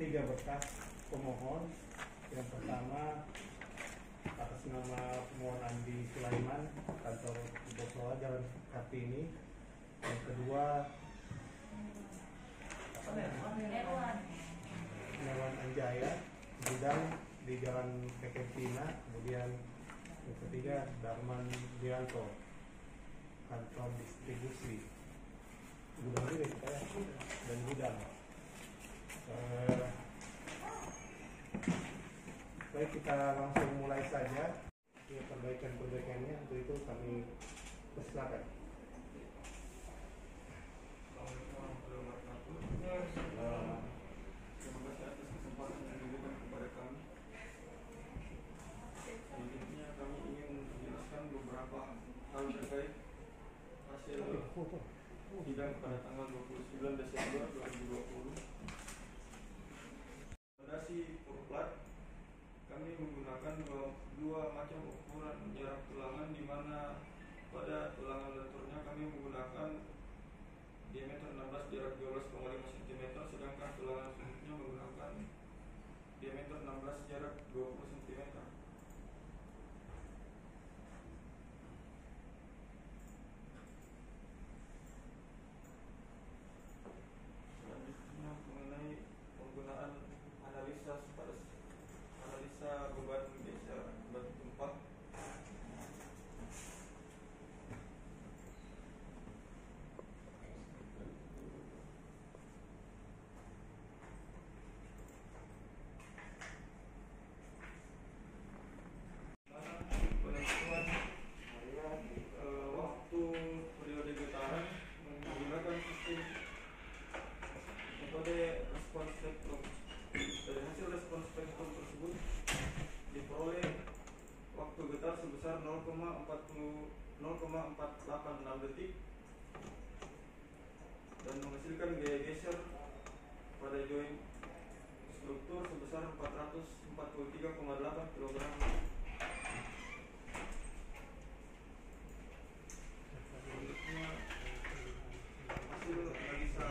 tiga berkas pemohon. Yang pertama atas nama pemohon Andi Sulaiman, kantor Bosowa, Jalan Kartini. Yang kedua Newan Anjaya, gudang di Jalan Pekempina. Kemudian yang ketiga Darman Dianto, kantor distribusi. Gudang juga kita ya, dan gudang. Baik, kita langsung mulai saja. Ini perbaikan-perbaikannya, untuk itu kami persilakan. Terima kasih atas kesempatan yang diberikan kepada kami. Selanjutnya kami ingin menjelaskan beberapa hal terkait hasil sidang pada tanggal 29 Desember 2020. Fondasi plat kami menggunakan dua macam ukuran jarak tulangan, di mana pada tulangan lenturnya kami menggunakan diameter 16 jarak 12,5 cm, sedangkan tulangan sudutnya menggunakan diameter 16 jarak 20 cm. Selanjutnya mengenai penggunaan analisa beban geser batu tumpah. Penentuan waktu periode getaran menggunakan sistem metode respons spektrum. Dari hasil respons spektrum tersebut diperoleh waktu getar sebesar 0,486 detik dan menghasilkan gaya geser pada join struktur sebesar 443,8 kg. Selanjutnya hasil analisa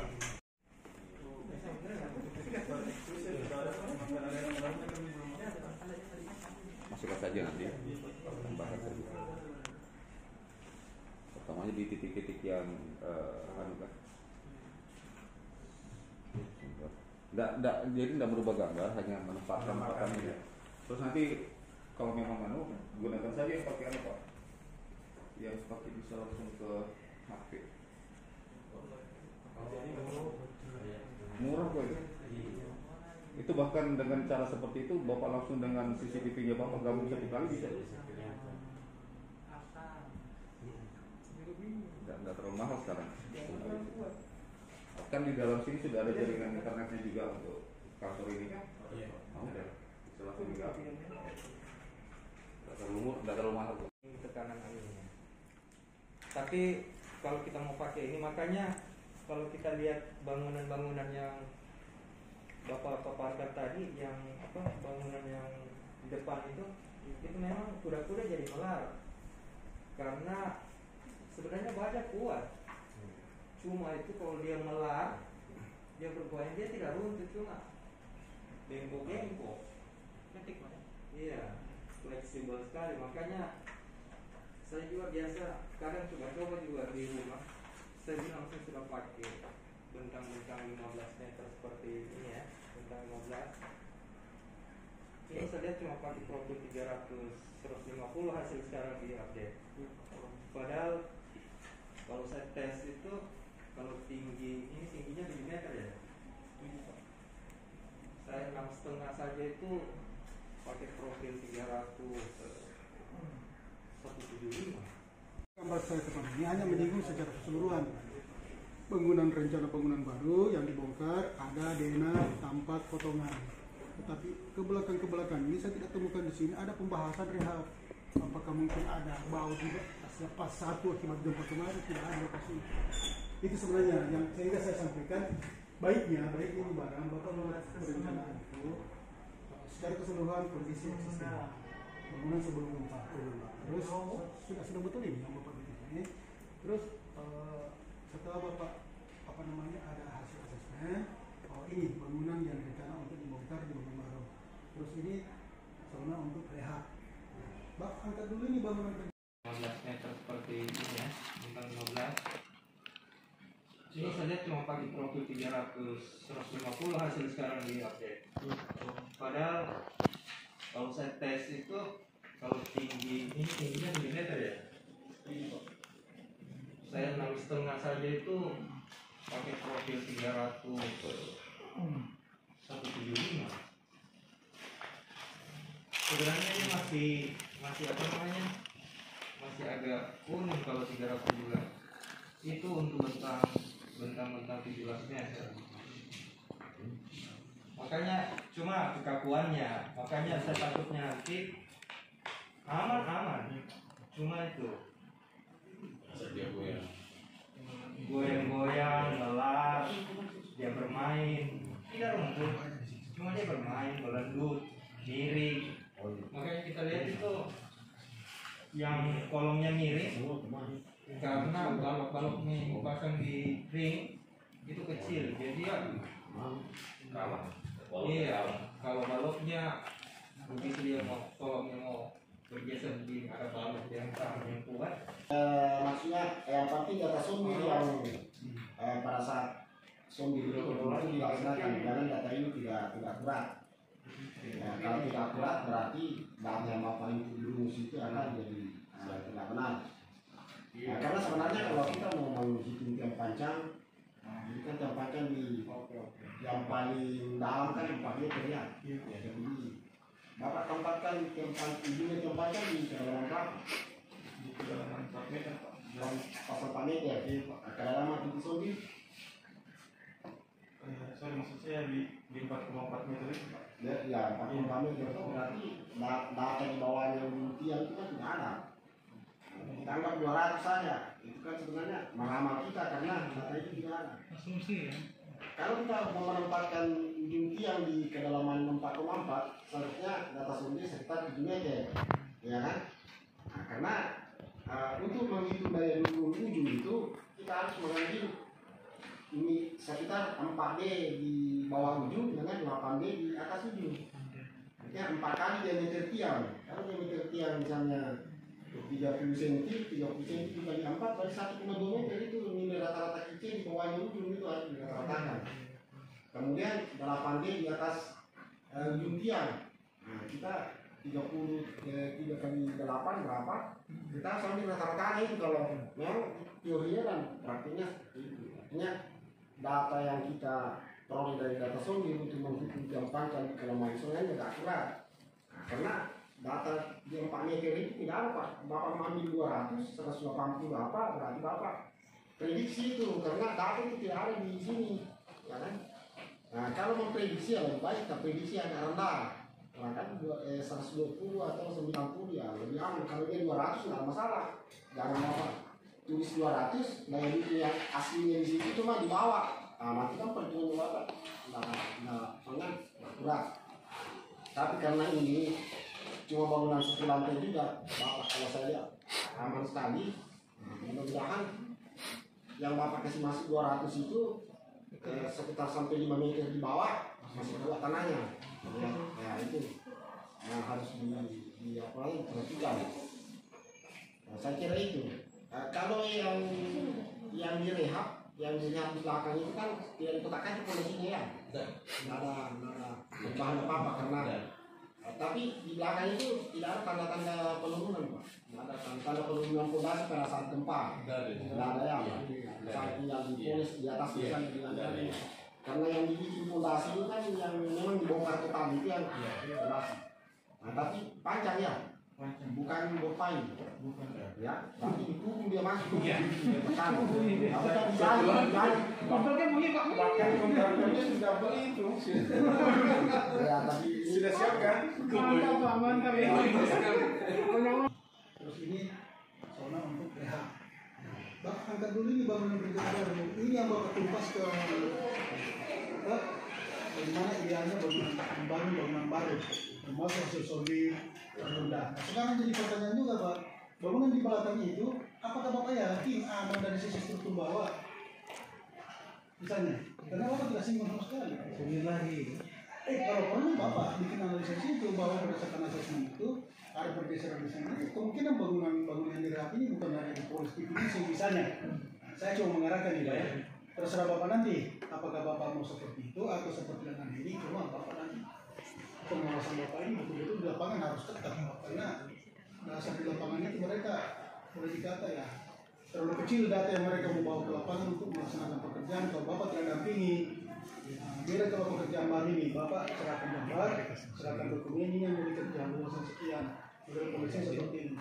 masukkan saja nanti tambahkan saja. Pertamanya di titik-titik yang jadi tidak merubah gambar, hanya menempatkan ini. Terus nanti kalau memang gunakan saja yang pakai apa? Yang pakai bisa langsung ke HP. Murah kok itu. Itu bahkan dengan cara seperti itu, Bapak langsung dengan CCTV-nya Bapak gabung satu kali bisa. Tidak terlalu mahal sekarang. Kan di dalam sini sudah ada jaringan internetnya juga untuk kantor ini kan? Iya. Mau deh. Bisa langsung digabung. Tidak terlalu mahal kok. Tekanan anginnya. Tapi kalau kita mau pakai ini, makanya kalau kita lihat bangunan-bangunan yang Bapak paparkan tadi, yang bangunan yang di depan itu memang kuda-kuda jadi melar, karena sebenarnya baja kuat. Cuma itu kalau dia melar, dia bergoyang, dia tidak runtuh, cuma bengkok-bengkok. Iya, fleksibel sekali. Makanya saya juga biasa kadang coba-coba juga di rumah. Saya bilang saya sudah pakai bentang-bentang 15 meter seperti ini ya, bentang 15. Ini saya lihat cuma pakai profil 150 hasil sekarang di update. Padahal kalau saya tes itu, kalau tinggi, ini tingginya 7 meter ya. Saya 6,5 saja itu pakai profil 175. Gambar saya teman ini hanya menyinggung secara keseluruhan bangunan, rencana bangunan baru yang dibongkar, ada DNA tampak potongan. Tetapi ke belakang ini saya tidak temukan di sini ada pembahasan rehab. Apakah mungkin ada bau tidak pas satu akibat gempa kemarin? Tidak ada lokasi. Itu sebenarnya yang sehingga saya sampaikan baiknya ini barang Bapak membuat perencanaan itu secara keseluruhan kondisi sistem bangunan sebelum gempa. Terus sudah betul ini yang Bapak bikin ini. Terus setelah Bapak ada hasil asesmen, ini bangunan yang rencana untuk Sini saja cuma pakai profil 300 150 hasil sekarang di update. Padahal kalau saya tes itu kalau tinggi ini tingginya milimeter ya. Saya 6,5 saja itu pakai profil 300 175. Sebenarnya ini masih apa namanya? Masih agak kuning kalau 317. Itu untuk bentang 17 meter. Makanya cuma kekakuannya, makanya saya takutnya nanti aman. Cuma itu goyang-goyang, lelah, dia bermain, tidak rumput, cuma dia bermain, berlendut, miring. Makanya kita lihat itu yang kolongnya miring karena balok-baloknya dipasang di ring itu kecil, jadi ya iya, kalau baloknya begitu dia mau kolongnya mau bergeser di ada balok yang kuat. Maksudnya yang penting data zombie yang pada saat zombie itu dilaksanakan, jangan data ini tidak akurat. Kalau tidak akurat berarti data yang bapak itu di rumus itu akan jadi tidak benar. Karena sebenarnya kalau kita mau menghitung tiang panjang, ini kan tiang panjang di yang paling dalam kan 4 meter ya. Jadi bapak tempatkan tiang panjang di kedalaman berapa? Di kedalaman 4 meter Pak. Pasal 4 meter. Kedalaman itu zombie. Sorry, maksud saya di 4,4 meter itu Pak. Ya 4,4 meter itu berarti data di bawahnya tiang itu kan tidak ada. Kita anggap 200 saja, itu kan sebenarnya meramal kita karena data itu tidak ada. Asumsi ya. Kalau kita mau menempatkan ujung tiang di kedalaman 4,4, seharusnya data zombie sekitar 7 meter, ya kan? Nah, karena untuk menghitung daya dukung ujung itu kita harus mengambil ini sekitar 4D di bawah ujung dengan 8D di atas ujung. Artinya 4 kali diameter tiang. Kalau diameter tiang misalnya 30 cm dibagi 4 berarti 1,2 meter itu nilai rata-rata kecil di bawahnya ujung itu harus dirata-ratakan. Kemudian 8D di atas ujung tiang. Nah, kita 3 kali 8 berapa? Kita sambil rata-ratakan itu kalau memang teorinya dan praktiknya itu. Artinya data yang kita peroleh dari data zombie untuk menghitung tiang panjang kalau maksudnya tidak akurat. Nah, karena data di 4 meter itu tidak ada Pak. Bapak mengambil 200, 180 apa berarti Bapak prediksi itu karena data itu tidak ada di sini, ya kan? Nah kalau memprediksi ya lebih baik kita prediksi yang rendah. Karena kan 120 atau 90 ya lebih aman. Kalau dia 200 nggak masalah, jangan apa tulis 200, nah itu yang aslinya di situ cuma di bawah. Nah nanti kan perhitungan Bapak nggak akurat. Tapi karena ini cuma bangunan 1 lantai juga, Bapak kalau saya lihat aman sekali. Mudah-mudahan yang Bapak kasih masuk 200 itu sekitar sampai 5 meter di bawah masih kuat tanahnya. Ya itu yang harus diperhatikan. Nah, saya kira itu. Kalau yang direhab, yang di belakang itu kan tidak dikotakkan itu kondisinya ya. Tidak ada perubahan apa-apa karena tapi di belakang itu tidak ada tanda-tanda penurunan Pak. Tidak ada tanda-tanda penurunan fondasi pada saat gempa. Tidak ada ya. Saat yang dipolis di atas misalnya dengan karena yang dibikin fondasi itu kan yang memang dibongkar total itu yang fondasi. Nah tapi panjang ya, bukan berpain. Ya, nanti dipukul dia masuk. Tekan. Kalau kita bisa Kontrolnya bunyi Pak. Kontraktornya sudah beli itu. ya tapi Sudah siap kan? Mantap Pak, mantap ya. Terus ini zona untuk rehab. Bapak angkat dulu ini bangunan bergerak. Ini yang Bapak tumpas ke bagaimana idealnya membangun bangunan baru. Termasuk hasil zombie rendah. Sekarang jadi pertanyaan juga Pak, bangunan di belakangnya itu apakah Bapak yakin aman dari sisi struktur bawah? Misalnya, karena Bapak tidak singgung sama sekali. Sini lagi. Kalau perlu Bapak bikin analisis itu bahwa berdasarkan asesmen itu ada pergeseran di sana. Kemungkinan bangunan yang direhab ini bukan hanya di polis PPDC misalnya. Saya cuma mengarahkan ini ya. terserah Bapak nanti, apakah Bapak mau seperti itu atau seperti dengan ini, cuma Bapak nanti pengawasan Bapak ini betul-betul di lapangan harus ketat, karena dasar di lapangan itu mereka boleh dikata ya terlalu kecil data yang mereka mau bawa ke lapangan untuk melaksanakan pekerjaan. Kalau Bapak tidak dampingi, beda kalau pekerjaan baru ini, Bapak serahkan gambar, serahkan dokumen ini yang mau dikerjakan luasan sekian, model komersial seperti ini.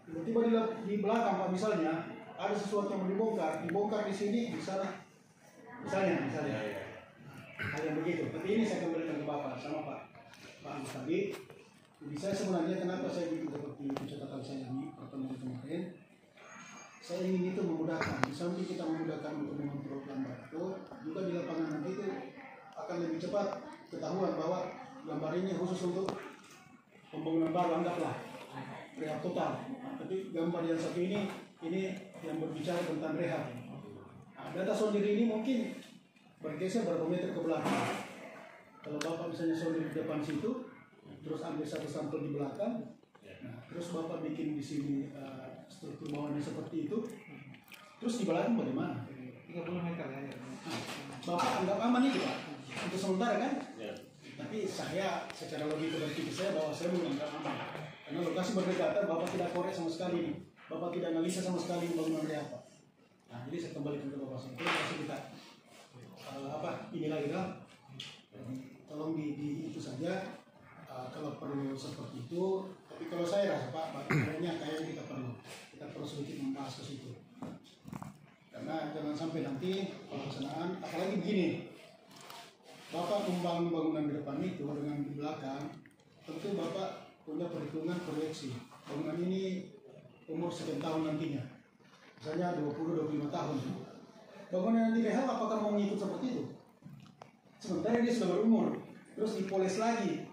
Tiba-tiba di belakang Pak misalnya ada sesuatu yang dibongkar di sini, di sana, misalnya, hal yang begitu. Tapi ini saya kembalikan ke Bapak sama Pak Agus tadi. Jadi saya sebenarnya kenapa saya bikin seperti itu catatan saya ini pertemuan kemarin, saya ingin itu memudahkan. Di samping kita memudahkan untuk mengontrol gambar itu, juga di lapangan nanti itu akan lebih cepat ketahuan bahwa gambar ini khusus untuk pembangunan baru, anggaplah rehab total. Tapi gambar yang satu ini yang berbicara tentang rehab. Nah, data sonder ini mungkin bergeser berapa meter ke belakang. Kalau Bapak misalnya sonder di depan situ, terus ambil satu sampel di belakang, nah, terus Bapak bikin di sini struktur bawahnya seperti itu, terus di belakang bagaimana? 30 meter ya. Nah, Bapak anggap aman itu Pak, untuk sementara kan? Ya. Tapi saya secara logika berpikir saya bahwa saya menganggap aman, karena lokasi berdekatan, Bapak tidak korek sama sekali, Bapak tidak analisa sama sekali bangunan apa. Nah, jadi saya kembalikan ke Bapak saya, kasih kita ini lagi kan? Tolong di itu saja. Kalau perlu seperti itu, tapi kalau saya rasa Pak, kayaknya kita perlu sedikit membahas ke situ. Karena jangan sampai nanti pelaksanaan, apalagi begini, Bapak membangun bangunan di depan itu dengan di belakang, tentu Bapak punya perhitungan proyeksi. Bangunan ini umur sekian tahun nantinya, misalnya 20-25 tahun. Bangunan yang direhab apakah mau mengikut seperti itu? Sementara dia sudah berumur, terus dipoles lagi,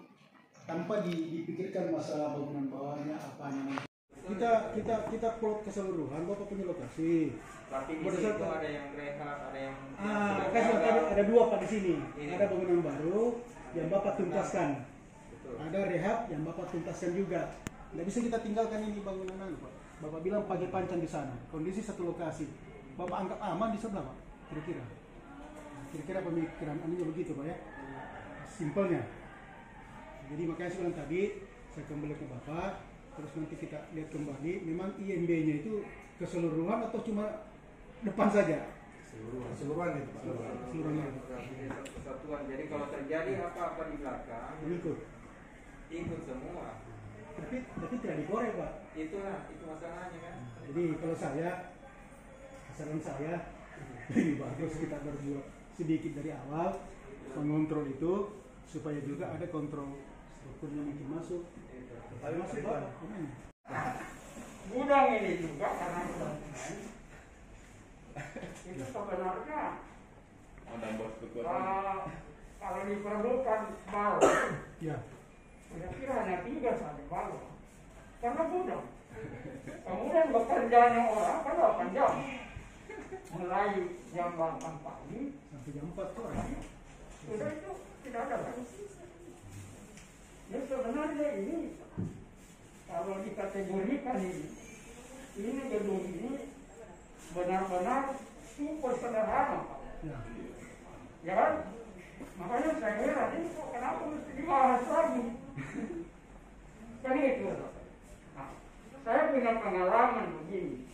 tanpa dipikirkan masalah bangunan bawahnya apanya. Kita plot keseluruhan, Bapak punya lokasi. Tapi di situ ada yang rehab, ada yang ada dua Pak di sini. Ini. Ada bangunan baru yang Bapak tuntaskan. Betul. Ada rehab yang Bapak tuntaskan juga. Tidak bisa kita tinggalkan ini bangunan Pak. Bapak bilang pakai pancan di sana. Kondisi satu lokasi. Bapak anggap aman di sebelah Pak. Kira-kira pemikiran aninya begitu Pak ya. Simpelnya. Jadi makanya saya bilang tadi, saya kembali ke Bapak, terus nanti kita lihat kembali, memang IMB-nya itu keseluruhan atau cuma depan saja? Keseluruhan itu Pak. Keseluruhan. Kesatuan. Jadi kalau terjadi apa-apa di belakang, ikut semua. Tapi tidak dikorek Pak. Itu masalahnya kan. Jadi kalau saran saya, lebih bagus kita berbuat sedikit dari awal, mengontrol itu, supaya juga ada kontrol strukturnya mungkin masuk. Tapi masuk Pak. Gudang ini juga karena itu sebenarnya kalau diperlukan bau, ya. kira-kira hanya 3 sampai bau, karena gudang. Kemudian bekerjanya orang kan 8 jam, mulai jam 8 pagi Sampai jam 4 sore. sudah itu tidak ada lagi. Ya sebenarnya ini kalau dikategorikan ini gedung ini benar-benar super sederhana, Pak. Ya kan? Makanya saya heran ini kok kenapa mesti dibahas lagi? Kan itu. Nah, saya punya pengalaman begini.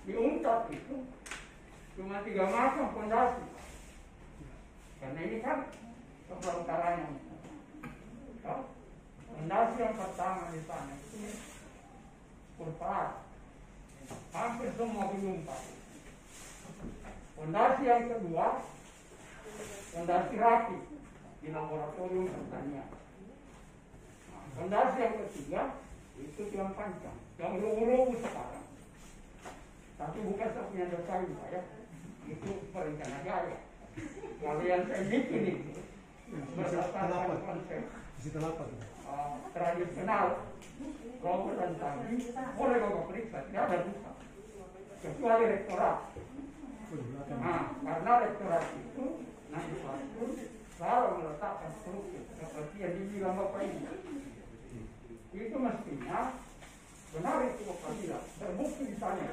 Di Untat itu cuma 3 macam fondasi. Karena ini kan kepelontarannya. Fondasi yang pertama di sana itu kurpat, hampir semua gedung Pak. Fondasi yang kedua, fondasi rapi di laboratorium pertanian. Fondasi yang ketiga itu yang panjang, yang lugu-lugu sekarang. Tapi bukan saya punya desain Pak ya, itu perencana jaya. Kalau yang saya bikin itu berdasarkan konsep tradisional, Robo dan Tanggi, boleh Bapak periksa, tidak ada rusak, kecuali rektorat. Nah, karena rektorat itu nanti pun selalu meletakkan struktur seperti yang dibilang Bapak ini. Itu mestinya benar itu Bapak bilang, terbukti di sana.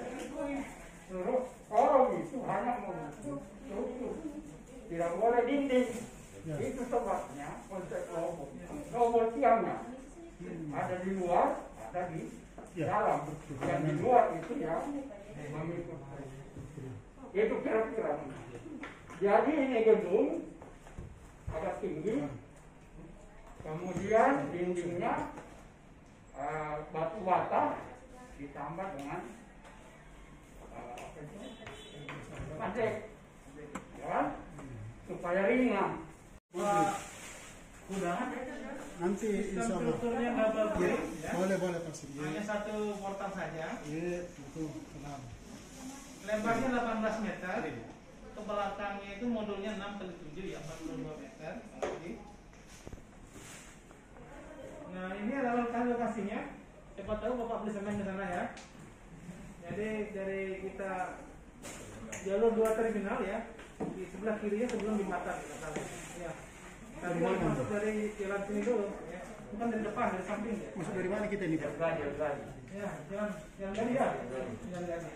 Seluruh kolom itu hanya mau struktur, tidak boleh dinding. Itu sebabnya konsep robot tiangnya ada di luar, ada di dalam. Yang di luar itu yang mengikut. Itu kira-kira. Jadi ini gedung agak tinggi, kemudian dindingnya batu bata ditambah dengan pandek, ya, supaya ringan. Udah. Nanti insya Allah. Strukturnya nggak bagus. Ya, boleh pasti. Hanya satu portal saja. Iya, betul. Tenang. Lebarnya 18 meter. Ke belakangnya itu modulnya 6x7 ya, 42 meter. Nah, ini adalah lokasinya. Cepat tahu Bapak beli semen ke sana ya. Jadi dari kita jalur 2 terminal ya. Di sebelah kirinya sebelum jembatan kita tahu. Ya. Tadi masuk dari jalan sini dulu ya. Bukan dari depan, dari samping ya. Masuk dari mana kita ini, Pak? Ya, jalan dari ya. Jalan dari.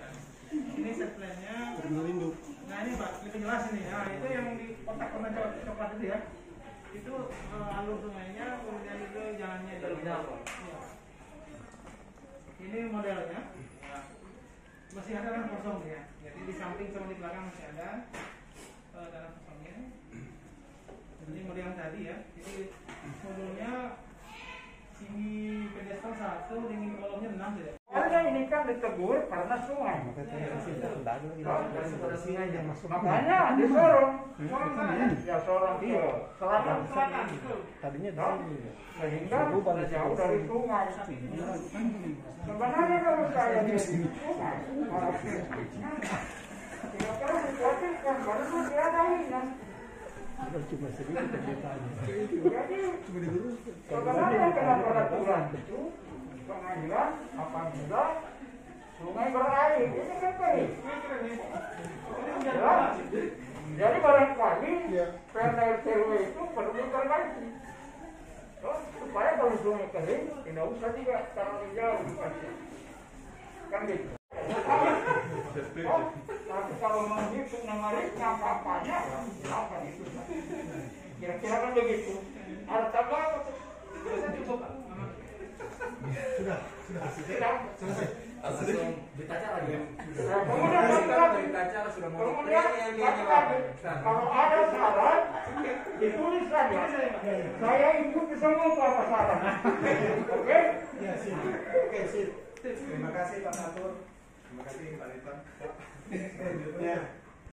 Ini set plan-nya. Terminal induk. Nah ini Pak, ini penjelasan nih. Nah itu yang di kotak warna coklat itu ya. Itu alur sungainya, kemudian itu jalannya jalur dalam. Ya. Ini modelnya. Ya. Masih ada tanah kosong ya. Jadi di samping sama di belakang masih ada tanah kosongnya. Ini model yang tadi ya. Jadi modulnya sini pedestal 1, tinggi kolomnya 6 ya. Warga ini kan ditegur karena sungai. Makanya di Sorong, ya Sorong itu selatan. Tadinya Sehingga jauh dari sungai. Sebenarnya kalau saya di sungai, tidak perlu dikhawatirkan karena diadain kan. cuma sedikit ceritanya. Jadi sebenarnya kena peraturan itu pengadilan apabila sungai berair ini kan baik. Jadi barangkali Perda RW itu perlu diperbaiki supaya kalau sungai kering tidak usah juga terlalu jauh kan gitu. Tapi kalau menghitung nomornya apa-apanya apa itu? Kira-kira kan begitu. Ada tambah Sudah. Selesai. Langsung ditaca lagi. Kemudian kalau ada saran ditulis saja. Saya ikut semua apa saran. Oke? Ya, sip. Oke, sip. Terima kasih Pak Satur. Terima kasih Pak Rita. Selanjutnya